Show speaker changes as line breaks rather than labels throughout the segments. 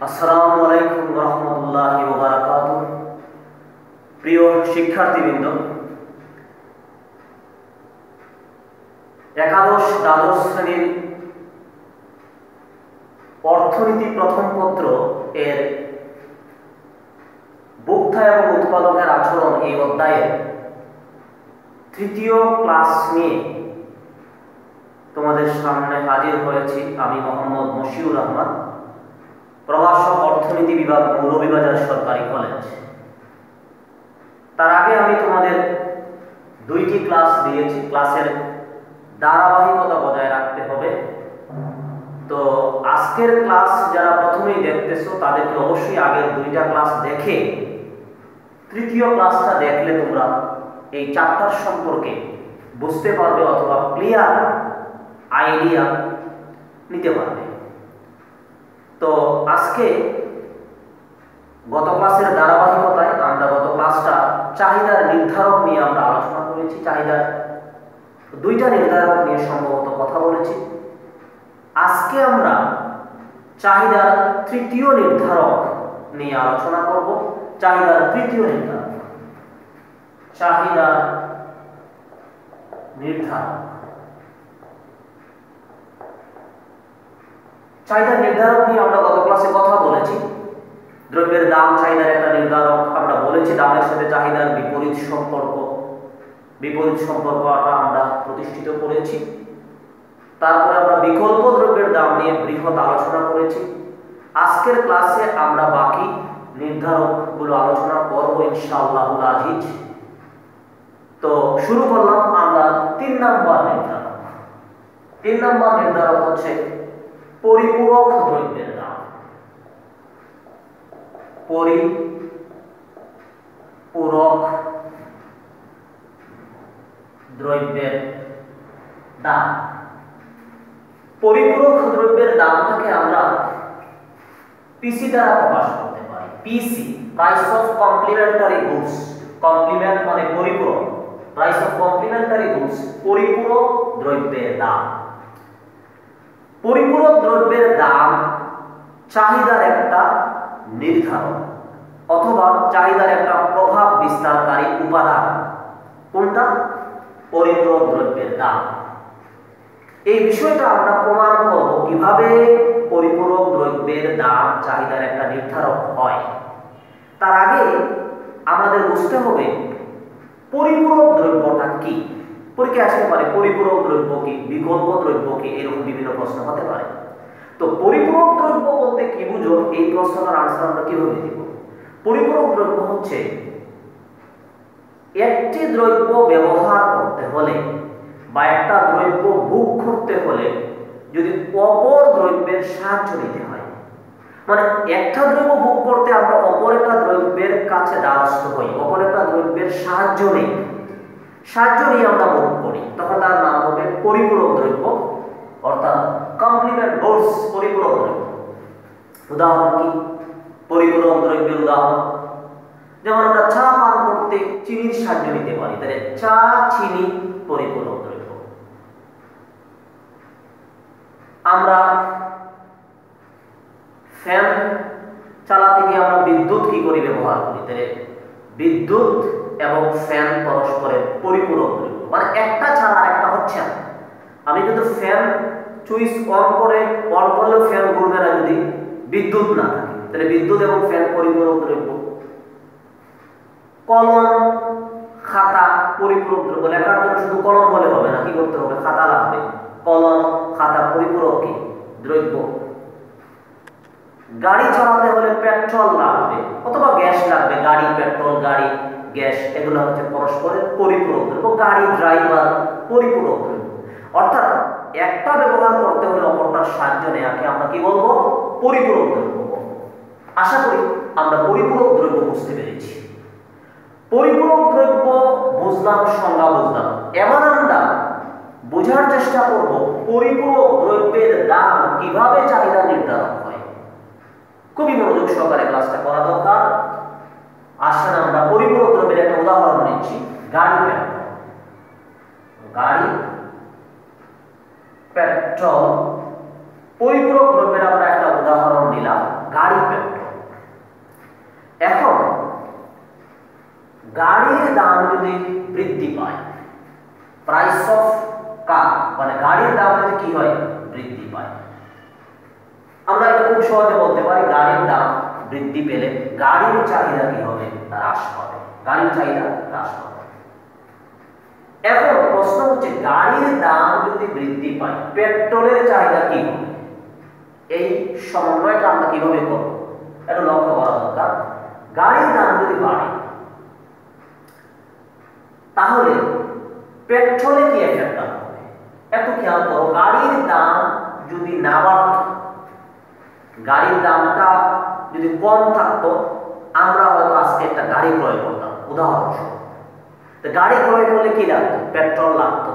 আসসালামু আলাইকুম রহমতুল্লাহি ওয়া বারাকাতুহু। প্রিয় শিক্ষার্থীবৃন্দ, একাদশ দ্বাদশ শ্রেণীর অর্থনীতি প্রথম পত্র এর ভোক্তা এবং উৎপাদকের আচরণ এই অধ্যায়ের তৃতীয় ক্লাস নিয়ে তোমাদের সামনে হাজির হয়েছি। আমি মোহাম্মদ মশিউর রহমান, প্রভাষক, অর্থনীতি বিভাগ, মৌলভীবাজার সরকারি কলেজ। তার আগে আমি তোমাদের দুইটি ক্লাস দিয়েছি। ক্লাসের ধারাবাহিকতা বজায় রাখতে হবে। তো আজকের ক্লাস যারা প্রথমেই দেখতেছো তাদেরকে অবশ্যই আগের দুইটা ক্লাস দেখে তৃতীয় ক্লাসটা দেখলে তোমরা এই চ্যাপ্টার সম্পর্কে বুঝতে পারবে অথবা ক্লিয়ার আইডিয়া নিতে পারবে। তো আজকে গত ক্লাসের ধারাবাহিকতায় আমরা গত ক্লাসটা চাহিদার নির্ধারক নিয়ে আমরা আলোচনা করেছি। চাহিদার দুইটা নির্ধারক নিয়ে সম্ভবত কথা বলেছি। আজকে আমরা চাহিদার তৃতীয় নির্ধারক নিয়ে আলোচনা করব। চাহিদার তৃতীয় নির্ধারক, চাহিদার নির্ধারক। চাহিদার নির্ধারক নিয়ে আমরা গত ক্লাসে কথা বলেছি। দ্রব্যের দাম চাহিদার একটা নির্ধারক। আমরা বলেছি দামের সাথে চাহিদার বিপরীত সম্পর্কটা আমরা প্রতিষ্ঠিত করেছি। তারপরে আমরা বিকল্প দ্রব্যের দাম নিয়ে বৃহৎ আলোচনা করেছি। আজকের ক্লাসে আমরা বাকি নির্ধারকগুলো আলোচনা করব ইনশাআল্লাহুল আজিজ। তো শুরু করলাম আমরা 3 নম্বর নির্ধারক। 3 নম্বর নির্ধারক হচ্ছে পরিপূরক দ্রব্যের দাম। পরিপূরক দ্রব্যের দাম। পরিপূরক দ্রব্যের দামটাকে আমরা পিসি দ্বারা প্রকাশ করতে পারি। PC, price of complementary goods. Complement মানে পরিপূরক, প্রাইস অফ কমপ্লিমেন্টারি গুডস, পরিপূরক দ্রব্যের দাম। পরিপূরক দ্রব্যের দাম চাহিদার একটা নির্ধারক অথবা চাহিদার একটা প্রভাব বিস্তারকারী উপাদান। কোনটা? পরিপূরক দ্রব্যের দাম। এই বিষয়টা আমরা প্রমাণ করব কিভাবে পরিপূরক দ্রব্যের দাম চাহিদার একটা নির্ধারক হয়। তার আগে আমাদের বুঝতে হবে পরিপূরক দ্রব্যটা কি। পরীক্ষায় আসতে পারে পরিপূরক দ্রব্য কি, বিকল্প দ্রব্য কি, এরকম বিভিন্ন প্রশ্ন হতে পারে। তো পরিপূরক দ্রব্য বলতে কি বুঝো, এই প্রশ্নটার আনসার আমরা কিভাবে দিব? পরিপূরক দ্রব্য হচ্ছে একটি দ্রব্য ব্যবহার করতে হলে বা একটা দ্রব্য ভোগ করতে হলে যদি অপর দ্রব্যের সাহায্য নিতে হয়, মানে একটা দ্রব্য ভোগ করতে আমরা অপর একটা দ্রব্যের কাছে দ্বারস্থ হই, অপর একটা দ্রব্যের সাহায্য নিয়ে আমরা ভোগ করি, তখন তার নাম হবে পরিপূরক দ্রব্য, অর্থাৎ কমপ্লিমেন্ট গুডস, পরিপূরক দ্রব্য। উদাহরণ কি? পরিপূরক দ্রব্যের উদাহরণ যেমন আমরা চা পান করতে চিনির সাহায্য নিতে পারি, তাহলে চা, চিনি পরিপূরক দ্রব্য। আমরা ফ্যান চালাতে গিয়ে আমরা বিদ্যুৎ কি করে ব্যবহার করি, তাহলে বিদ্যুৎ এবং ফ্যান পরস্পরের পরিপূরক দ্রব্য, মানে একটা ছাড়া আরেকটা হচ্ছে না। আমি যদি ফ্যান সুইচ অন করলেও ফ্যান ঘুরবে না যদি বিদ্যুৎ না থাকে, তাহলে বিদ্যুৎ এবং ফ্যান পরিপূরক দ্রব্য। কলম, খাতা পরিপূরক দ্রব্য। লেখার জন্য শুধু কলম বলে হবে না, কি করতে হবে? খাতা লাগবে। কলম, খাতা পরিপূরক কি দ্রব্য। গাড়ি চালাতে হলে পেট্রোল লাগবে অথবা গ্যাস লাগবে। গাড়ি, পেট্রোল, গাড়ি, গ্যাস, এগুলো হচ্ছে পরস্পরের পরিপূরক দ্রব্য। গাড়ি, ড্রাইভার পরিপূরক দ্রব্য। অর্থাৎ একটা ব্যবহার করতে হলে অপরটার সাহায্য নেওয়াকে আমরা কি বলবো? পরিপূরক দ্রব্য বলবো। আশা করি আমরা পরিপূরক দ্রব্য বুঝতে পেরেছি। পরিপূরক দ্রব্য বুঝলাম, সংজ্ঞা বুঝলাম। এবার আমরা বোঝার চেষ্টা করব পরিপূরক দ্রব্যের দাম কিভাবে চাহিদা নির্ধারণ হয়। খুবই মনোযোগ সহকারে ক্লাসটা করা দরকার। আসেন আমরা পরিপূরক দ্রব্যের একটা উদাহরণ নিচ্ছি। গাড়ি, পেট্রোল পরিপূরক দ্রব্যের আমরা একটা উদাহরণ নিলাম। গাড়ি পেট্রোল। এখন গাড়ির দাম যদি বৃদ্ধি পায়, প্রাইস অফ কার মানে গাড়ির দাম যদি কি হয় বৃদ্ধি পায়, আমরা এটা খুব সহজে বলতে পারি গাড়ির দাম বৃদ্ধি পেলে গাড়ির চাহিদা কি হবে হ্রাস পাবে, গাড়ির চাহিদা হ্রাস পাবে। এখন প্রশ্ন হচ্ছে গাড়ির দাম যদি বৃদ্ধি পায় পেট্রোলের চাহিদা কি হবে, এই সমন্বয়টা আমরা কিভাবে করব এটা লক্ষ্য করা দরকার। গাড়ির দাম যদি বাড়ে তাহলে পেট্রোলে কি এফেক্ট হবে একটু খেয়াল করো। গাড়ির দাম যদি না বাড়ত, গাড়ির দামটা যদি কম থাকতো, আমরা হয়তো আজকে একটা গাড়ি ক্রয় করতাম উদাহরণস্বরূপ। তো গাড়ি ক্রয় করলে কি লাগতো, পেট্রোল লাগতো।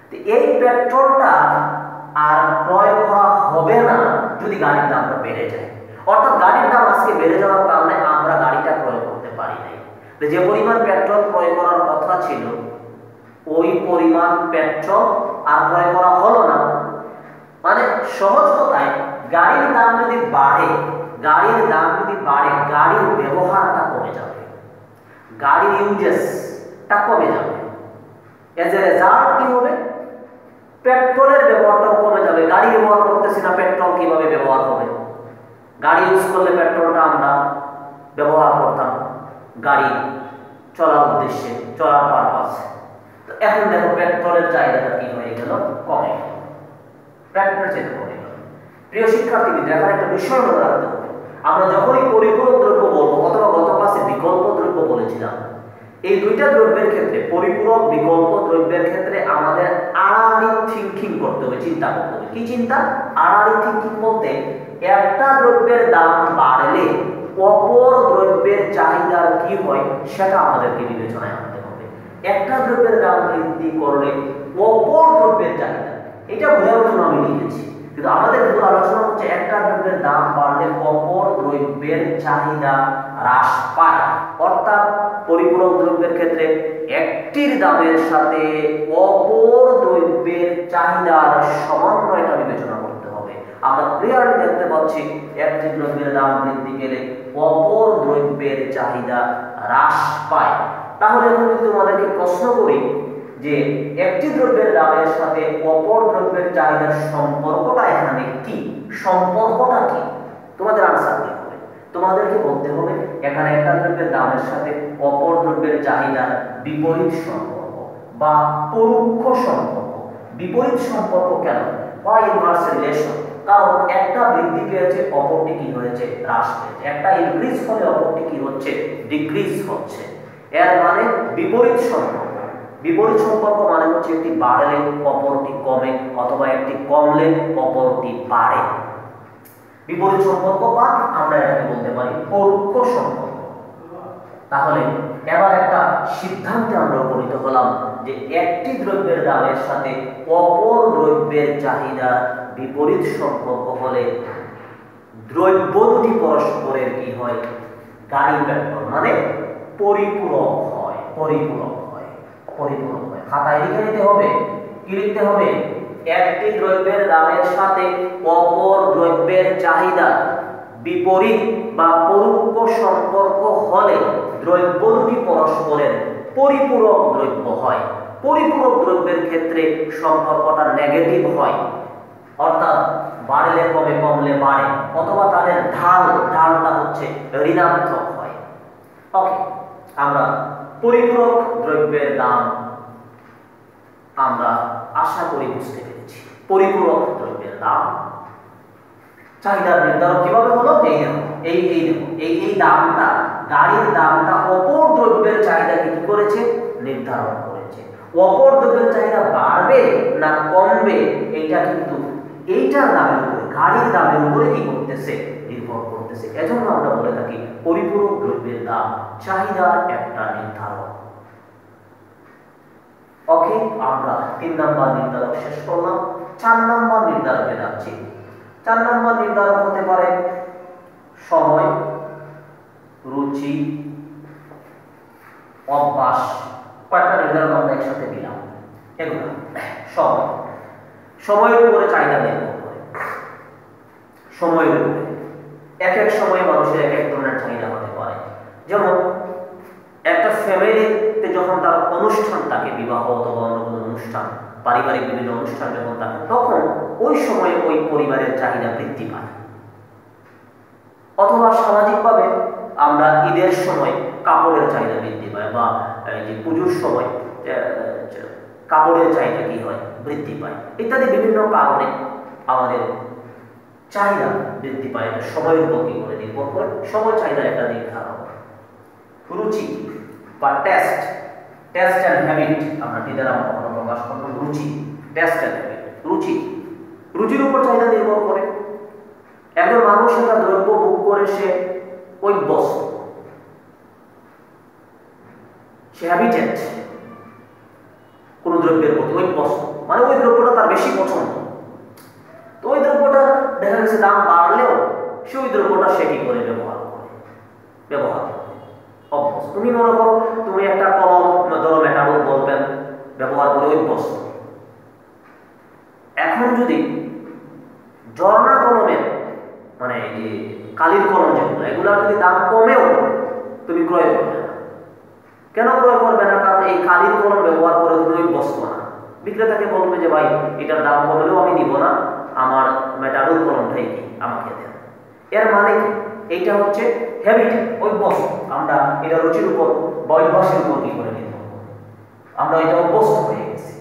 তো এই পেট্রোলটা আর ক্রয় করা হবে না যদি গাড়ির দামটা বেড়ে যায়। অর্থাৎ গাড়ির দাম আজকে বেড়ে যাওয়ার কারণে আমরা গাড়িটা ক্রয় করতে পারি নাই। তো যে পরিমাণ পেট্রোল ক্রয় করার কথা ছিল ওই পরিমাণ পেট্রোল আর ক্রয় করা হলো না। মানে সহজ কথায় গাড়ির দাম যদি বাড়ে, গাড়ির দাম যদি বাড়ে গাড়ির ব্যবহারটা কমে যাবে, গাড়ির ইউজেসটা কমে যাবে। এজ এ রেজাল্ট কি হবে, পেট্রোলের ব্যবহারটাও কমে যাবে। গাড়ি ব্যবহার করতেছি না, পেট্রোল কিভাবে ব্যবহার হবে? গাড়ি ইউজ করলে পেট্রোলটা আমরা ব্যবহার করতাম গাড়ি চলার উদ্দেশ্যে, চলার পারপাসে। তো এখন দেখো পেট্রোলের চাহিদাটা কি হয়ে গেল, কমে গেল, পেট্রোলের চাহিদা কমে গেল। প্রিয় শিক্ষার্থী, দেখার একটা বিষয় মনে রাখতে হবে, আমরা যখনই পরিপূরক দ্রব্য বলবো অথবা গত ক্লাসে বিকল্প দ্রব্য বলেছিলাম, এই দুইটা দ্রব্যের ক্ষেত্রে পরিপূরক বিকল্প দ্রব্যের ক্ষেত্রে আমাদের আড়াআড়ি থিংকিং করতে হবে, চিন্তা করতে হবে। কি চিন্তা? আড়াআড়ি থিংকিং বলতে একটা দ্রব্যের দাম বাড়লে অপর দ্রব্যের চাহিদার কি হয় সেটা আমাদেরকে বিবেচনায় আনতে হবে। একটা দ্রব্যের দাম বৃদ্ধি করলে অপর দ্রব্যের চাহিদা, এটা বোঝার জন্য আমি লিখেছি, কিন্তু আমাদের মূল আলোচনা হচ্ছে একটা দ্রব্যের দাম বাড়লে অপর দ্রব্যের চাহিদা হ্রাস পায়। অর্থাৎ পরিপূরক দ্রব্যের ক্ষেত্রে একটির দামের সাথে অপর দ্রব্যের চাহিদার সমন্বয়টা বিবেচনা করতে হবে। আমরা ক্লিয়ারলি দেখতে পাচ্ছি একটি দ্রব্যের দাম বৃদ্ধি পেলে অপর দ্রব্যের চাহিদা হ্রাস পায়। তাহলে এখন যদি তোমাদেরকে প্রশ্ন করি যে একটি দ্রব্যের দামের সাথে অপর দ্রব্যের চাহিদার সম্পর্কটা এখানে কি, সম্পর্কটা কি, তোমাদের আনসার কি হবে? তোমাদেরকে বলতে হবে এখানে একটা দ্রব্যের দামের সাথে অপর দ্রব্যের চাহিদার বিপরীত সম্পর্ক বা পরোক্ষ সম্পর্ক। বিপরীত সম্পর্ক কেন? বা ইনভার্স রিলেশন। কারণ একটা বৃদ্ধি পেয়েছে অপরটি কি হয়েছে, হ্রাস পেয়েছে। একটা ইনক্রিজ হলে অপরটি কি হচ্ছে, ডিক্রিজ হচ্ছে। এর মানে বিপরীত সম্পর্ক। বিপরীত সম্পর্ক মানে হচ্ছে একটি বাড়লে অপরটি কমে অথবা একটি কমলে অপরটি বাড়ে। বিপরীত সম্পর্ক বা আমরা এটাকে বলতে পারি পরোক্ষ সম্পর্ক। তাহলে এবার একটা সিদ্ধান্তে আমরা উপনীত হলাম যে একটি দ্রব্যের দামের সাথে অপর দ্রব্যের চাহিদা বিপরীত সম্পর্ক হলে দ্রব্য দুটি পরস্পরের কি হয়, গাড়ি পেট্রোল মানে পরিপূরক হয়, পরিপূরক হয়, পরিপূরক হয়। খাতায় লিখে নিতে হবে, কি লিখতে হবে? একটি দ্রব্যের দামের সাথে অপর দ্রব্যের চাহিদা বিপরীত বা পরোক্ষ সম্পর্ক হলে দ্রব্য দুটি পরস্পরের পরিপূরক দ্রব্য হয়। পরিপূরক দ্রব্যের ক্ষেত্রে সম্পর্কটা নেগেটিভ হয়, অর্থাৎ বাড়লে কমে কমলে বাড়ে, অথবা তাদের ঢালটা হচ্ছে ঋণাত্মক হয়। ওকে, আমরা পরিপূরক দ্রব্যের দাম আমরা আশা করি বুঝতে পেরেছি। পরিপূরক দ্রব্যের দাম চাহিদা নির্ধারণ কিভাবে হলো? এই দামটা, গাড়ির দামটা অপর দ্রব্যের চাহিদাকে কি করেছে, নির্ধারণ করেছে। অপর দ্রব্যের চাহিদা বাড়বে না কমবে এটা কিন্তু এইটার দামের উপরে, গাড়ির দামের উপরে কি করতেছে, নির্ভর করতেছে। এজন্য আমরা বলে থাকি পরিপূরক দ্রব্যের দাম চাহিদার একটা নির্ধারক। ওকে, আমরা 3 নাম্বার নির্ধারক শেষ করলাম। 4 নাম্বার নির্ধারকে যাচ্ছি। 4 নাম্বার নির্ধারক হতে পারে সময়, রুচি, অভ্যাস। কয়েকটা নির্ধারক আমরা একসাথে দিলাম। এগুলো সময়ের উপরে চাহিদা নির্ভর করে, সময়ের উপরে। এক এক সময়ে মানুষের এক এক ধরনের চাহিদা হতে পারে। যেমন একটা ফ্যামিলিতে যখন তার অনুষ্ঠান থাকে, বিবাহ অথবা অন্য কোনো অনুষ্ঠান, পারিবারিক বিভিন্ন অনুষ্ঠান যখন থাকে, তখন ওই সময়ে ওই পরিবারের চাহিদা বৃদ্ধি পায়। অথবা সামাজিকভাবে আমরা ঈদের সময় কাপড়ের চাহিদা বৃদ্ধি পায়, বা এই যে পুজোর সময় কাপড়ের চাহিদা কি হয়, বৃদ্ধি পায়, ইত্যাদি বিভিন্ন কারণে আমাদের চাহিদা বৃদ্ধি পায়। এটা সময়ের উপর কি করে নির্ভর করে, সময় চাহিদা একটা নির্ধারণ। রুচি বা টেস্ট অ্যান্ড হ্যাবিট, আমরা দ্বিধারাম কখনো প্রকাশ করব রুচি, টেস্ট অ্যান্ড হ্যাবিট। রুচির উপর চাহিদা নির্ভর করে। একজন মানুষ একটা দ্রব্য ভোগ করে সে অভ্যস্ত, সে হ্যাবিটেড কোন দ্রব্যের প্রতি, অভ্যস্ত মানে ওই দ্রব্যটা তার বেশি পছন্দ। তো ওই দ্রব্যটা দেখা গেছে দাম বাড়লেও সে ওই দ্রব্যটা সে কি করে ব্যবহার করে অভ্যস্ত। তুমি মনে করো তুমি একটা কলম, ধরো মেটাডোর বল পেন ব্যবহার করে অভ্যস্ত। এখন যদি ঝর্ণা কলমের মানে এই কালির কলম যেগুলো, এগুলোর যদি দাম কমেও তুমি ক্রয় করবে না। কেন ক্রয় করবে না? কারণ এই কালির কলম ব্যবহার করে তুমি অভ্যস্ত না। বিক্রেতাকে বলবে যে ভাই এটার দাম কমলেও আমি নিব না, আমার মেটাডোর কলমটাই আমাকে দেন। এর মানে কি? এইটা হচ্ছে হ্যাবিট, অভ্যস্ত। আমরা এটা রুচির উপর বা অভ্যাসের উপর কি করে নিব, আমরা এটা অভ্যস্ত হয়ে গেছি।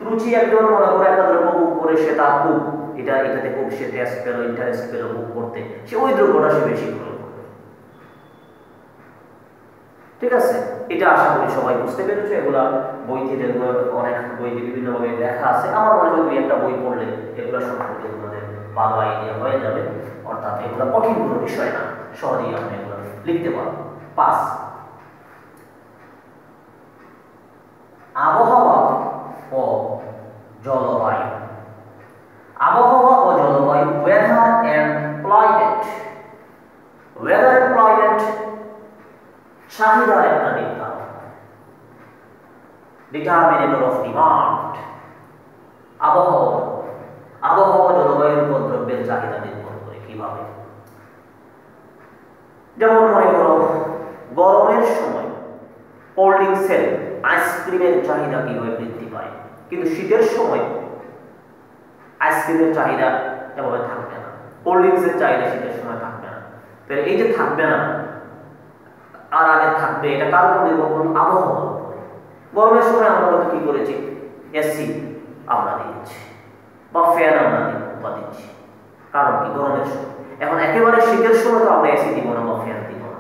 রুচি একজন মনে করে একটা দ্রব্য ভোগ করে সে তার খুব এটাতে খুব সে টেস্ট পেল, ইন্টারেস্ট পেল ভোগ করতে, সে ওই দ্রব্যটা সে বেশি ক্রয় করবে। ঠিক আছে, এটা আশা করি সবাই বুঝতে পেরেছে। এগুলা বইতে যেগুলো অনেক বইতে বিভিন্নভাবে লেখা আছে, আমার মনে হয় দুই একটা বই পড়লে এগুলো সম্পর্কে তোমাদের ভালো আইডিয়া হয়ে যাবে। অর্থাৎ এগুলো কঠিন কোনো বিষয় না, সহজেই আপনি এগুলো লিখতে পারবেন। 5, আবহাওয়া ও জলবায়ু। আবহাওয়া ও জলবায়ু, weather and climate. Weather and climate চাহিদার একটা নির্ধারণ, ডিটারমিনেটর অফ ডিমান্ড। আবহাওয়া জলবায়ুর উপর দ্রব্যের চাহিদা নির্ভর করে। কিভাবে? যেমন মনে করো গরমের সময় কোল্ড ড্রিঙ্কসের, আইসক্রিমের চাহিদা কিভাবে বৃদ্ধি পায়, কিন্তু শীতের সময় আইসক্রিমের চাহিদা এভাবে থাকবে না, কোল্ড ড্রিঙ্কসের চাহিদা শীতের সময় থাকবে না। তাহলে এই যে থাকবে না আর আগে থাকবে, এটা কার উপর নির্ভর করুন? আবহাওয়া। গরমের সময় আমরা হয়তো কি করেছি, এসি আমরা দিচ্ছি বা ফ্যান আমরা দিচ্ছি, কারণ কি গরমের সময়। এখন একেবারে শীতের সময় তো আমরা এসি দিব না বা ফ্যান দিব না।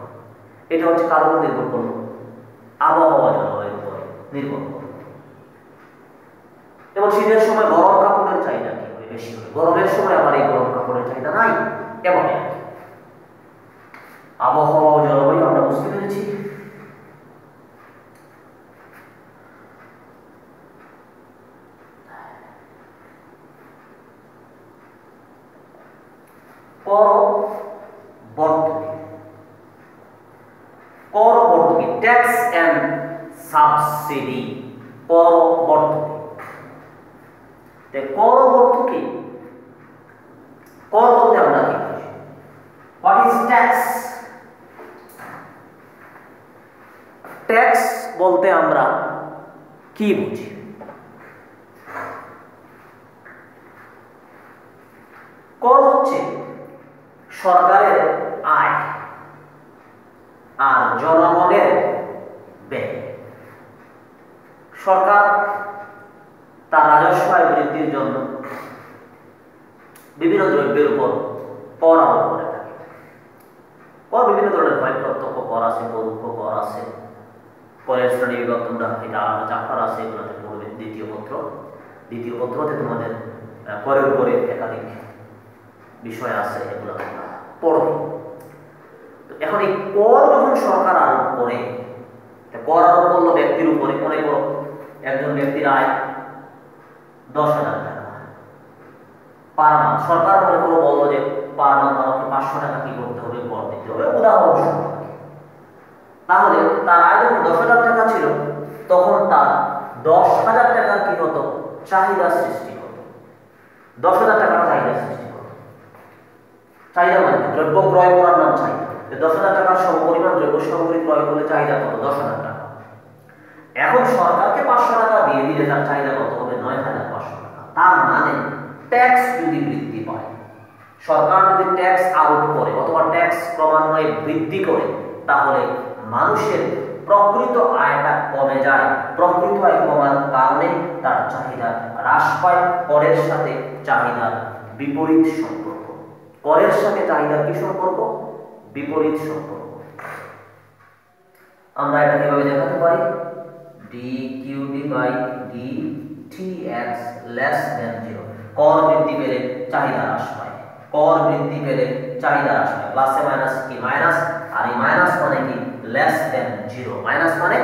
এটা হচ্ছে কার উপর নির্ভর করুন? আবহাওয়া জলবায়ুর উপরে নির্ভর করুন। এবং শীতের সময় গরম কাপড়ের চাহিদা কি হবে, বেশি হবে। গরমের সময় আবার এই গরম কাপড়ের চাহিদা নাই। এবং আবহাওয়া ও জলবায়ু আমরা বুঝতে পেরেছি। করবর্তী, ট্যাক্স এন্ড সাবসিডি। করবর্তী, কর বলতে আমরা কি বুঝি? What is tax? ট্যাক্স বলতে আমরা কি বুঝি? কর হচ্ছে সরকারের আয় আর জনগণের ব্যয়। সরকার তার রাজস্ব আয় বৃদ্ধির জন্য বিভিন্ন দ্রব্যের উপর কর আরোপ করে থাকে। কর বিভিন্ন ধরনের হয়, প্রত্যক্ষ কর আছে, পরোক্ষ কর আছে, করের শ্রেণী বিভাগ তোমরা এটা আলাদা চ্যাপ্টার আছে, এগুলোতে পড়বে। দ্বিতীয় পত্রতে তোমাদের করের উপরে একাধিক বিষয় আছে, এগুলো পড়বে। এখন এই কর যখন সরকার আরোপ করে, কর আরোপ করলো ব্যক্তির উপরে। মনে করো একজন ব্যক্তির আয় 10,000 টাকা পার মাস। সরকার মনে করো বললো যে পার মাস আমাকে 500 টাকা কি করতে হবে, কর দিতে হবে, উদাহরণ। তাহলে তার আয় যখন 10,000 টাকা ছিল, তখন তার 10,000 টাকার কি হতো, চাহিদা সৃষ্টি হতো। 10,000 টাকার চাহিদা সৃষ্টি হতো। চাহিদা মানে দ্রব্য ক্রয় করার নাম চাহিদা। 10,000 টাকার সমপরিমাণ দ্রব্য সামগ্রী ক্রয় করলে চাহিদা কত? 10,000 টাকা। এখন সরকারকে 500 টাকা দিয়ে দিলে তার চাহিদা কত হবে? 9,500 টাকা। তার মানে ট্যাক্স যদি বৃদ্ধি পায়, সরকার যদি ট্যাক্স আরোপ করে অথবা ট্যাক্স ক্রমান্বয়ে বৃদ্ধি করে, তাহলে মানুষের প্রকৃত আয়টা কমে যায়। প্রকৃত আয় কমার কারণে তার চাহিদা হ্রাস পায়। করের সাথে চাহিদার বিপরীত সম্পর্ক। করের সাথে চাহিদার কি সম্পর্ক? বিপরীত সম্পর্ক। আমরা এটা কিভাবে দেখাতে পারি? dQd/dTx less than 0। কর বৃদ্ধি পেলে চাহিদা হ্রাস পায়। কর বৃদ্ধি পেলে চাহিদা হ্রাস পায়। প্লাসে মাইনাস কি? মাইনাস। আর এই মাইনাস মানে কি? Less than 0। মাইনাস মানে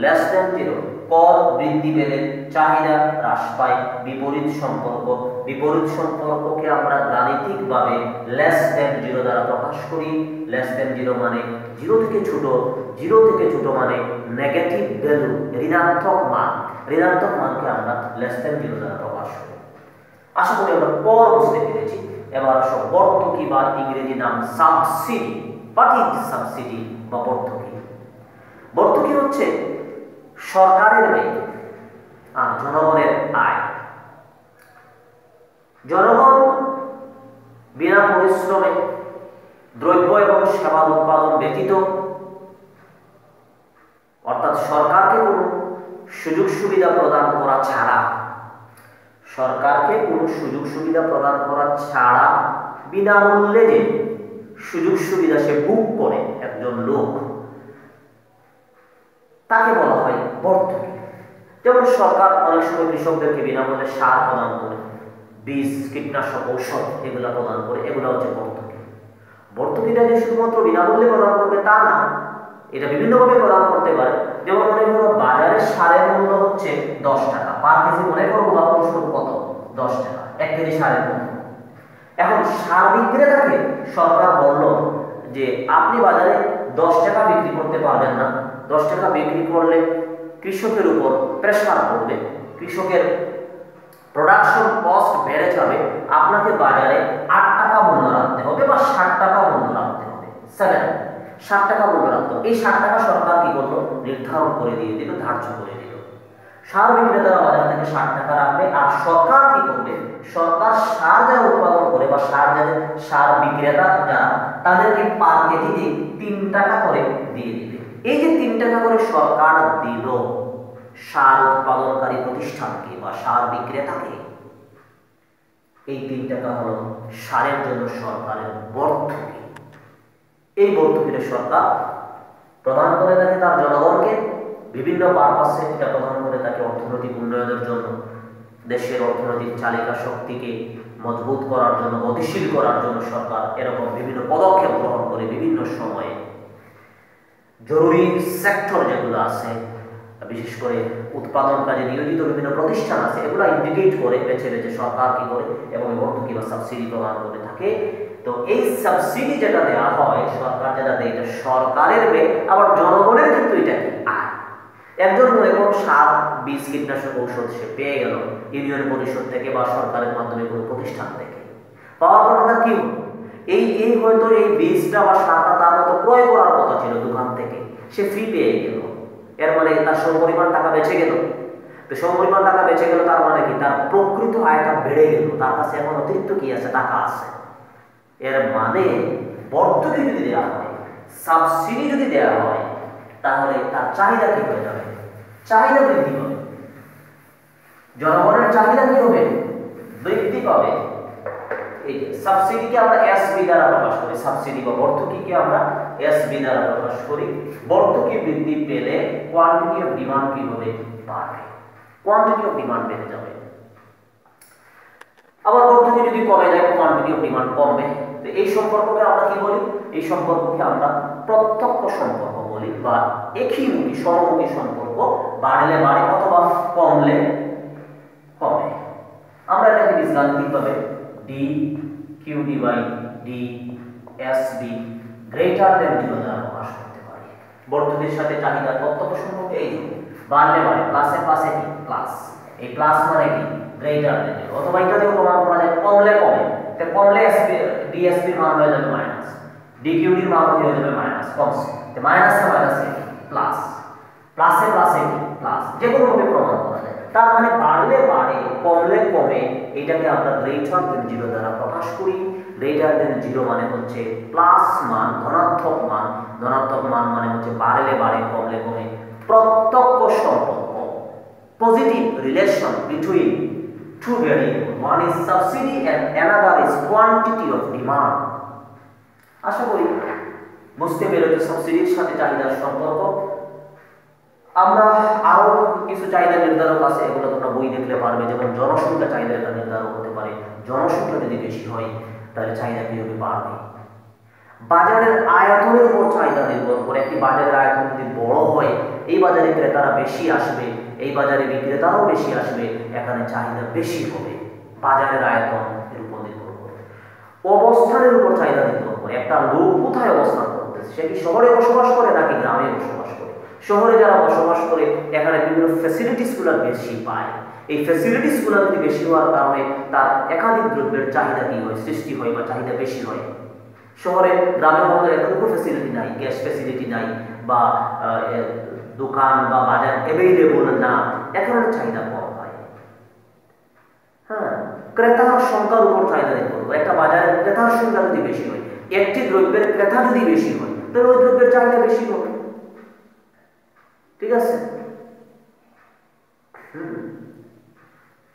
লেস দেন 0। কর বৃদ্ধি পেলে চাহিদা হ্রাস পায়। বিপরীত সম্পর্ক। বিপরীত সম্পর্ককে আমরা গাণিতিকভাবে লেস দেন 0 দ্বারা প্রকাশ করি। লেস দেন 0 মানে 0 থেকে ছোট। 0 থেকে ছোট মানে নেগেটিভ ভ্যালু, ঋণাত্মক মান। ঋণাত্মক মানকে আমরা লেস দেন 0 দ্বারা প্রকাশ করি। আশা করি আমরা কর বুঝতে পেরেছি। এবার আসো ভর্তুকি বা ইংরেজি নাম সাবসিডি। হোয়াট ইজ সাবসিডি বা ভর্তুকি? ভর্তুকি হচ্ছে সরকারের ব্যয় আর জনগণের আয়। জনগণ বিনা পরিশ্রমে দ্রব্য এবং সেবা উৎপাদন ব্যতীত, অর্থাৎ সরকারকে কোনো সুযোগ সুবিধা প্রদান করা ছাড়া, সরকারকে কোনো সুযোগ সুবিধা প্রদান করা ছাড়া বিনামূল্যে যে সুযোগ সুবিধা সে বুক করে একজন লোক, তাকে বলা হয় ভর্তুকি। যেমন সরকার অনেক সময় কৃষকদেরকে বিনামূল্যে সার প্রদান করে, বীজ, কীটনাশক, ঔষধ এগুলো প্রদান করে, এগুলো হচ্ছে ভর্তুকি। ভর্তুকিটা যে শুধুমাত্র বিনামূল্যে প্রদান করবে তা না, এটা বিভিন্নভাবে প্রদান করতে পারে। যেমন মনে করো বাজারে সারের মূল্য হচ্ছে 10 টাকা পার কেজি। মনে করো উদাহরণস্বরূপ কত? 10 টাকা 1 কেজি সারের মূল্য। এখন সার বিক্রেতাকে সরকার বলল যে আপনি বাজারে 10 টাকা বিক্রি করতে পারবেন না। 10 টাকা বিক্রি করলে কৃষকের উপর প্রেসার পড়বে, কৃষকের প্রোডাকশন কস্ট বেড়ে যাবে। আপনাকে বাজারে 8 টাকা মূল্য রাখতে হবে বা 60 টাকা মূল্য রাখতে হবে। 60 টাকা মূল্য রাখতে হবে। এই 60 টাকা সরকার কি করলো? নির্ধারণ করে দিয়ে দিল, ধার্য করে দিল। সার বিক্রেতারা বাজার থেকে 60 টাকা রাখবে। আর সরকার কি করবে? সরকার সার যারা উৎপাদন করে বা সার বিক্রেতা যারা, তাদেরকে পার কেজিতে 3 টাকা করে দিয়ে দিবে। এই যে 3 টাকা করে সরকার দিল সার উৎপাদনকারী প্রতিষ্ঠানকে বা সার বিক্রেতাকে, এই 3 টাকা হলো সারের জন্য সরকারের ভর্তুকি। এই ভর্তুকিটা সরকার প্রদান করে থাকে তার জনগণকে বিভিন্ন পারপাসে। এটা প্রদান করে থাকে অর্থনৈতিক উন্নয়নের জন্য, দেশের অর্থনৈতিক চালিকা শক্তিকে মজবুত করার জন্য, গতিশীল করার জন্য সরকার এরকম বিভিন্ন পদক্ষেপ গ্রহণ করে বিভিন্ন সময়ে। জরুরি সেক্টর যেগুলো আছে, বিশেষ করে উৎপাদন কাজে নিয়োজিত বিভিন্ন প্রতিষ্ঠান আছে, এগুলো ইন্ডিকেট করে বেছে বেছে সরকার কি করে এবং ভর্তুকি বা সাবসিডি প্রদান করে থাকে। তো এই সাবসিডি যেটা দেওয়া হয়, সরকার যেটা দেয়, এটা সরকারের ব্যয়, আবার জনগণের কিন্তু এটা কি আয়। একজন এখন সার, বীজ, কীটনাশক, ঔষধ সে পেয়ে গেল ইউনিয়ন পরিষদ থেকে বা সরকারের মাধ্যমে কোনো প্রতিষ্ঠান থেকে। পাওয়ার পর তার কি হলো? এই হয়তো এই বীজটা বা সারটা তার মতো ক্রয় করার কথা ছিল দোকান থেকে, সে ফ্রি পেয়ে গেল। এর মানে তার সমপরিমাণ টাকা বেঁচে গেল। তো সমপরিমাণ টাকা বেঁচে গেল, তার মানে কি? তার প্রকৃত আয়টা বেড়ে গেল, তার কাছে এখন অতিরিক্ত কি আছে? টাকা আছে। এর মানে ভর্তুকি যদি দেওয়া হয়, সাবসিডি যদি দেওয়া হয়, তাহলে তার চাহিদা কি হয়ে যাবে? চাহিদা বৃদ্ধি পাবে। জনগণের চাহিদা কি হবে? বৃদ্ধি পাবে। এই যে সাবসিডিকে আমরা এসবি দ্বারা প্রকাশ করি, সাবসিডি বা ভর্তুকিকে আমরা এসবি দ্বারা প্রকাশ করি। ভর্তুকি বৃদ্ধি পেলে কোয়ান্টিটি অফ ডিমান্ড কি হবে? বাড়বে। কোয়ান্টিটি অফ ডিমান্ড বেড়ে যাবে। আবার ভর্তুকি যদি কমে যায়, কোয়ান্টিটি অফ ডিমান্ড কমবে। তো এই সম্পর্ককে আমরা কি বলি? এই সম্পর্ককে আমরা প্রত্যক্ষ সম্পর্ক বলি বা একইমুখী সমমুখী সম্পর্ক। বাড়লে বাড়ে অথবা কমলে কমে। আমরা এটাকে বীজগাণিতিকভাবে dQd/dSb গ্রেটার দেন 0 দ্বারা প্রকাশ করতে পারি। ভর্তুকির সাথে চাহিদার প্রত্যক্ষ সম্পর্ক এই বাড়লে বাড়ে, প্লাসে প্লাসে কি? প্লাস। এই প্লাস মানে কি গ্রেটার দেন 0, অথবা এটা দিয়েও প্রমাণ করা যায় কমলে কমে, তো কমলে ডিএসপি মান হয়ে যাবে মাইনাস, ডিকিউডির মান হয়ে যাবে মাইনাস, কমছে তো মাইনাসে মাইনাসে প্লাস, প্লাসে প্লাসে প্লাস, যে কোনো ভাবে প্রমাণ করা যায়। তার মানে বাড়লে বাড়ে কমলে কমে, এটাকে আমরা গ্রেটার দেন 0 দ্বারা প্রকাশ করি। গ্রেটার দেন 0 মানে হচ্ছে প্লাস মান, ধনাত্মক মান, ধনাত্মক মান মানে হচ্ছে বাড়লে বাড়ে কমলে কমে, প্রত্যক্ষ সম্পর্ক, positive relation between two variables, one is subsidy and another is quantity of demand। আশা করি বুঝতে পেরেছো সাবসিডির সাথে চাহিদার সম্পর্ক। আমরা আরো কিছু চাহিদা নির্ধারক আছে, এগুলো তোমরা বই দেখলে পারবে, যেমন জনসংখ্যা চাহিদা নির্ধারক হতে পারে, জনসংখ্যা যদি বেশি হয় তাহলে চাহিদা কিভাবে বাড়বে। বাজারের আয়তনের উপর চাহিদা নির্ভর করে, একটি বাজারের আয়তন যদি বড় হয় এই বাজারে ক্রেতারা বেশি আসবে, এই বাজারে বিক্রেতারাও বেশি আসবে, এখানে চাহিদা বেশি হবে। বাজারের আয়তন এর উপর নির্ভর করে। অবস্থানের উপর চাহিদা নির্ভর করে, একটা লোক কোথায় অবস্থান করতেছে, সে কি শহরে বসবাস করে নাকি গ্রামে বসবাস করে। শহরে যারা বসবাস করে এখানে বিভিন্ন ফ্যাসিলিটিসগুলো বেশি পায়, এই ফ্যাসিলিটিসগুলো যদি বেশি হওয়ার কারণে তার একাধিক দ্রব্যের চাহিদা কি হয়, সৃষ্টি হয় বা চাহিদা বেশি হয়। শহরে গ্রামের মধ্যে এতটুকু ফ্যাসিলিটি নাই, গ্যাস ফ্যাসিলিটি নাই বা দোকান বা বাজার অ্যাভেইলেবল না, এখানে চাহিদা কম হয়। হ্যাঁ, ক্রেতার সংখ্যার উপর চাহিদা নির্ভর করে। একটা বাজারের ক্রেতার সংখ্যা যদি বেশি হয়, একটি দ্রব্যের ক্রেতা যদি বেশি হয় তাহলে ওই দ্রব্যের চাহিদা বেশি হবে। ঠিক আছে,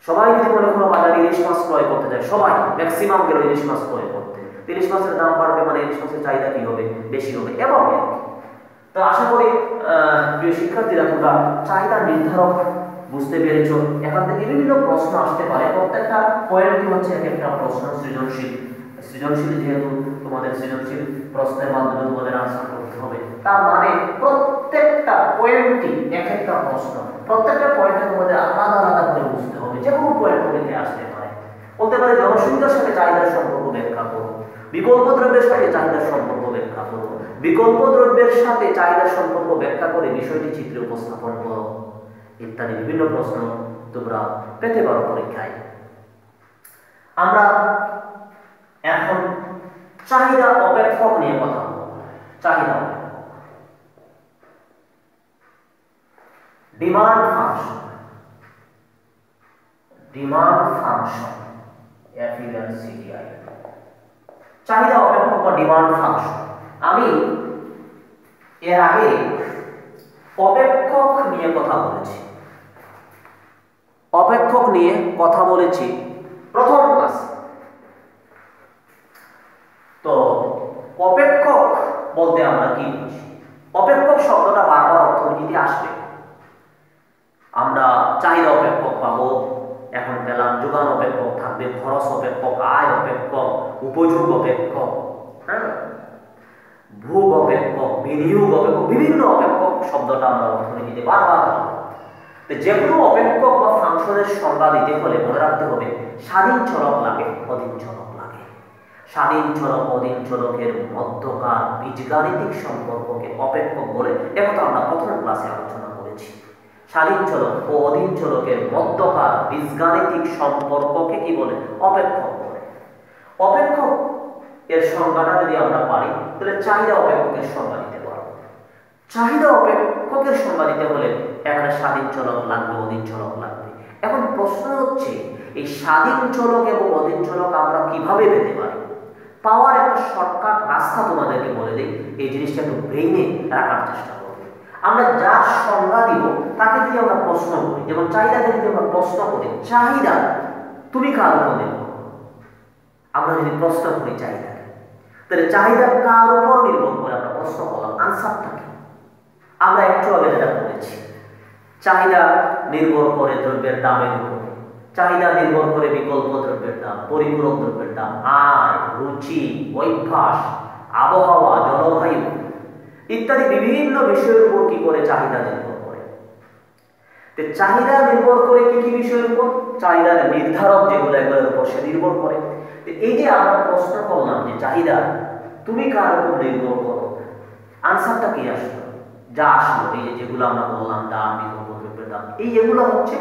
সবাই যদি মনে করো বাজারে ইলিশ মাছ ক্রয় করতে যায়, সবাই ম্যাক্সিমাম গেল ইলিশ মাছ ক্রয় করতে, ইলিশ মাছের দাম বাড়বে মানে ইলিশ মাছের চাহিদা কি হবে, বেশি হবে। এবং তো আশা করি প্রিয় শিক্ষার্থীরা তোমরা চাহিদা নির্ধারক বুঝতে পেরেছো। এখান থেকে বিভিন্ন প্রশ্ন আসতে পারে, প্রত্যেকটা পয়েন্টই হচ্ছে এক একটা প্রশ্ন সৃজনশীল। সৃজনশীল যেহেতু তোমাদের সৃজনশীল প্রশ্নের মাধ্যমে তোমাদের আনসার করতে হবে, তার মানে প্রত্যেকটা পয়েন্টই এক একটা প্রশ্ন, প্রত্যেকটা পয়েন্টে তোমাদের আলাদা আলাদা করে বুঝতে হবে। যে কোনো পয়েন্ট থেকে আসতে পারে, বলতে পারে জনসংখ্যার সাথে চাহিদার সম্পর্ক ব্যাখ্যা করো, বিকল্প দ্রব্যের সাথে চাহিদার সম্পর্ক ব্যাখ্যা করো, বিকল্প দ্রব্যের সাথে চাহিদার সম্পর্ক ব্যাখ্যা করে বিষয়টি চিত্রে উপস্থাপন করো, ইত্যাদি বিভিন্ন প্রশ্ন তোমরা পেতে পারো পরীক্ষায়। আমরা এখন চাহিদা অপেক্ষক নিয়ে কথা বলব। চাহিদা অপেক্ষক, demand function, demand function FUNCTI, চাহিদা অপেক্ষক বা ডিমান্ড ফাংশন। আমি এর আগে অপেক্ষক নিয়ে কথা বলেছি, অপেক্ষক নিয়ে কথা বলেছি প্রথম ক্লাসে। তো অপেক্ষক বলতে আমরা কি বুঝি? অপেক্ষক শব্দটা বারবার অর্থনীতিতে আসবে। আমরা চাহিদা অপেক্ষক পাবো, এখন পেলাম যোগান অপেক্ষক থাকবে, খরচ অপেক্ষক, আয় অপেক্ষক, উপযোগ অপেক্ষক, হ্যাঁ, ভোগ অপেক্ষক, বিনিয়োগ অপেক্ষক, বিভিন্ন অপেক্ষক শব্দটা আমরা অর্থনীতিতে বারবার পাবো। যে কোনো অপেক্ষক বা ফাংশনের সংজ্ঞা দিতে হলে মনে রাখতে হবে স্বাধীন চলক লাগে, অধীন চলক লাগে। স্বাধীন চলক অধীন চলকের মধ্যকার বীজগাণিতিক সম্পর্ককে অপেক্ষক বলে, একথা আমরা প্রথম ক্লাসে আলোচনা করেছি। স্বাধীন চলক ও অধীন চলকের মধ্যকার বীজগাণিতিক সম্পর্ককে কি বলে? অপেক্ষক বলে। অপেক্ষক এর সংজ্ঞাটা যদি আমরা পারি তাহলে চাহিদা অপেক্ষকের সংজ্ঞা দিতে পারবো। চাহিদা অপেক্ষকের সংজ্ঞা দিতে হলে এখানে স্বাধীন চলক লাগবে, অধীন চলক লাগবে। এখন প্রশ্ন হচ্ছে এই স্বাধীন চলক এবং অধীন চলক আমরা কিভাবে পেতে পারি? পাওয়ার একটা শর্টকাট রাস্তা তোমাদেরকে বলে দিই, এই জিনিসটা একটু ব্রেইনে রাখার চেষ্টা করবে। আমরা যার সংজ্ঞা দিব তাকে যদি আমরা প্রশ্ন করি, যেমন চাহিদাকে যদি আমরা প্রশ্ন করি, চাহিদা তুমি কার উপর নির্ভর করো, আমরা যদি প্রশ্ন করি চাহিদা, তাহলে চাহিদা কার উপর নির্ভর করে আমরা প্রশ্ন করলাম, আনসারটা কি? আমরা একটু আগে যেটা বলেছি, চাহিদা নির্ভর করে দ্রব্যের দামের উপর, চাহিদা নির্ভর করে বিকল্প দ্রব্যের দাম, পরিপূরক দ্রব্যের দাম, আয়, রুচি, অভ্যাস, আবহাওয়া, জলবায়ু ইত্যাদি বিভিন্ন বিষয়ের উপর কি করে চাহিদা নির্ভর করে। তো চাহিদা নির্ভর করে কি কি বিষয়ের উপর? চাহিদার নির্ধারক যেগুলো এগুলোর উপর সে নির্ভর করে। এই যে আমরা প্রশ্ন করলাম যে চাহিদা তুমি কার উপর নির্ভর করো, আনসারটা কি আসলো? যা আসলো এই যে যেগুলো আমরা বললাম, দাম, বিকল্প দ্রব্যের দাম, এই এগুলো হচ্ছে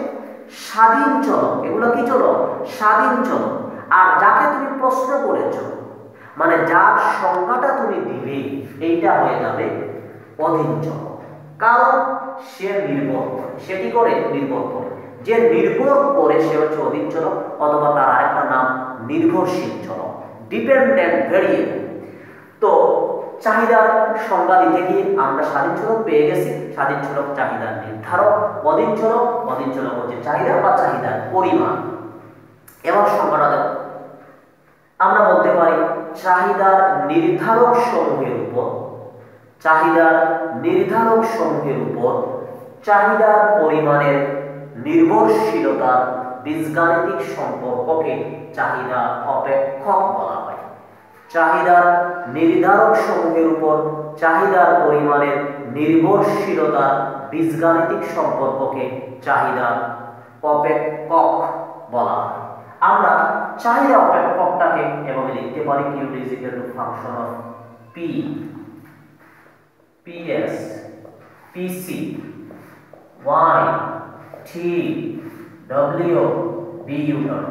স্বাধীন চলক, এগুলো কি চলক? স্বাধীন চলক। আর যাকে তুমি প্রশ্ন করেছো, মানে যার সংজ্ঞাটা তুমি দিবে, এইটা হয়ে যাবে অধীন চলক। কারণ সে নির্ভর করে, সে কি করে? নির্ভর করে। যে নির্ভর করে সে হচ্ছে অধীন চলক, অথবা তার আরেকটা নাম নির্ভরশীল চলক, ডিপেন্ডেন্ট ভেরিয়েবল। তো চাহিদার সংজ্ঞা দিতে গিয়ে আমরা স্বাধীন চলক পেয়ে গেছি। স্বাধীন চলক চাহিদার নির্ধারক, অধীন চলক হচ্ছে চাহিদা বা চাহিদার পরিমাণ। এবার সংজ্ঞাটা দেব। আমরা বলতে পারি চাহিদার নির্ধারক সমূহের উপর চাহিদার পরিমাণের নির্ভরশীলতার বীজগাণিতিক সম্পর্ককে চাহিদা অপেক্ষক বলা হয়। চাহিদার নির্ধারক সমূহের উপর চাহিদার পরিমাণের নির্ভরশীলতার বীজগাণিতিক সম্পর্ককে চাহিদা অপেক্ষক বলা হয়। আমরা চাহিদা অপেক্ষকটাকে এভাবে লিখতে পারি, Q is equal to function of P, PS, PC, Y, T, W, BU dot.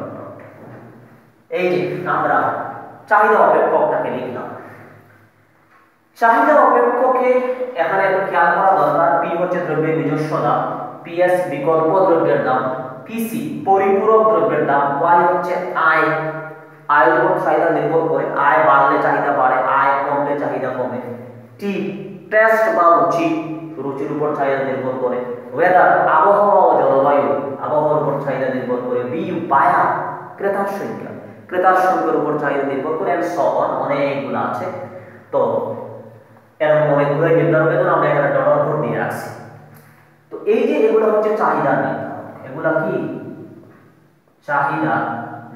এই যে আমরা চাহিদা অপেক্ষকটাকে লিখলাম। চাহিদা অপেক্ষকে এখানে একটু খেয়াল করা দরকার। P হচ্ছে দ্রব্যের নিজস্ব দাম, PS বিকল্প দ্রব্যের দাম, PC পরিপূরক দ্রব্যের দাম, Y হচ্ছে আয়, আয়ের উপর চাহিদা নির্ভর করে, আয় বাড়লে চাহিদা বাড়ে, আয় কমলে চাহিদা কমে। T টেস্ট বা রুচি, রুচির উপর চাহিদা নির্ভর করে। ওয়েদার আবহাওয়া ও জলবায়ু, আবহাওয়ার উপর চাহিদা নির্ভর করে। BU বায়ার ক্রেতার সংখ্যা, ক্রেতার সংখ্যার উপর চাহিদা নির্ভর করে, এন্ড সো অন, অনেকগুলো আছে। তো এরকম অনেকগুলো নির্ধারকের জন্য আমরা এখানে ডলার ভোট দিয়ে রাখছি। তো এই যে এগুলো হচ্ছে চাহিদা নির্ধারক, এগুলা কি? চাহিদা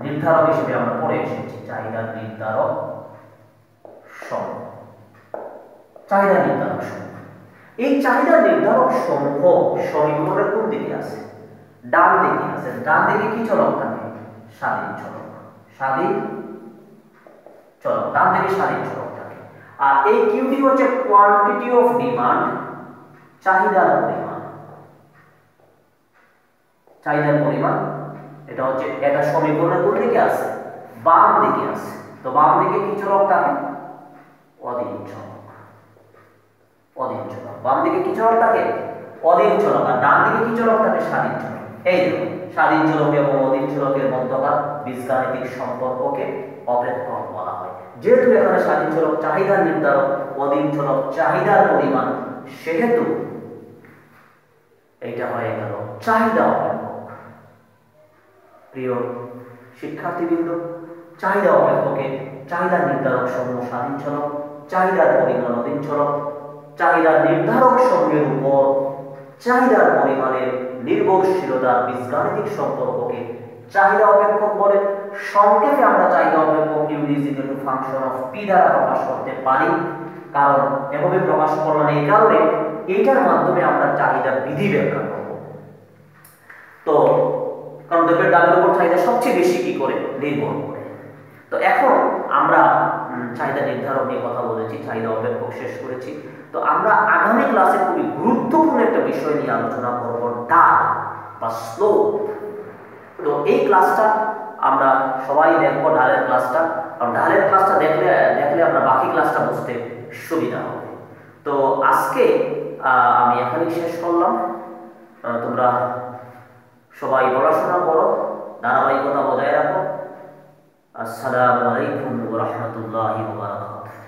নির্ধারক হিসেবে আমরা পড়ে এসেছি। চাহিদা নির্ধারক সমূহ, চাহিদা নির্ধারক সমূহ। এই চাহিদা নির্ধারক সমূহ সমীকরণের কোন দিকে আছে? ডান দিকে আছে। ডান দিকে কি চলক থাকে? স্বাধীন চলক, স্বাধীন চলক, ডান দিকে স্বাধীন চলক থাকে। আর এই কিউটি হচ্ছে কোয়ান্টিটি অফ ডিমান্ড, চাহিদার পরিমাণ, চাহিদার পরিমাণ। এটা হচ্ছে, এটা সমীকরণের কোন দিকে আছে? বাম দিকে আছে। তো বাম দিকে কি চলক থাকে? অধীন চলক, অধীন চলক। বাম দিকে কি চলক থাকে? অধীন চলক। আর ডান দিকে কি চলক থাকে? স্বাধীন চলক। এই দেখুন, স্বাধীন চলক এবং অধীন চলকের মধ্যকার বীজগাণিতিক সম্পর্ককে অপেক্ষক বলা হয়। যেহেতু এখানে স্বাধীন চলক চাহিদার নির্ধারক, অধীন চলক চাহিদার পরিমাণ, সেহেতু এইটা হয়ে গেল চাহিদা অপেক্ষক। প্রিয় শিক্ষার্থীবৃন্দ, চাহিদা অপেক্ষকে চাহিদা নির্ধারক সমূহ স্বাধীন চলক, চাহিদার পরিমাণ অধীন চলক, চাহিদার নির্ধারক সমূহের উপর চাহিদার পরিমাণের নির্ভরশীলতার বীজগাণিতিক সম্পর্ককে চাহিদা অপেক্ষক বলে। সংক্ষেপে আমরা চাহিদা অপেক্ষক Q is equal to function of P দ্বারা প্রকাশ করতে পারি। কারণ এভাবে প্রকাশ করলাম এই কারণে, এইটার মাধ্যমে আমরা চাহিদা বিধি ব্যাখ্যা করব। তো কারণ দ্রব্যের দামের উপর চাহিদা সবচেয়ে বেশি কি করে? নির্ভর করে। তো এখন আমরা চাহিদা নির্ধারক নিয়ে কথা বলেছি, চাহিদা অপেক্ষক শেষ করেছি। তো আমরা আগামী ক্লাসে খুবই গুরুত্বপূর্ণ একটা বিষয় নিয়ে আলোচনা করব, ঢাল বা স্লোপ। তো এই ক্লাসটা আমরা সবাই দেখবো, ঢালের ক্লাসটা। কারণ ঢালের ক্লাসটা দেখলে আমরা বাকি ক্লাসটা বুঝতে সুবিধা হবে। তো আজকে আমি এখানেই শেষ করলাম। তোমরা সবাই পড়াশোনা করো, ধারাবাহিকতা বজায় রাখো। আসসালামু আলাইকুম ওয়া রাহমাতুল্লাহি ওয়া বারাকাতুহু।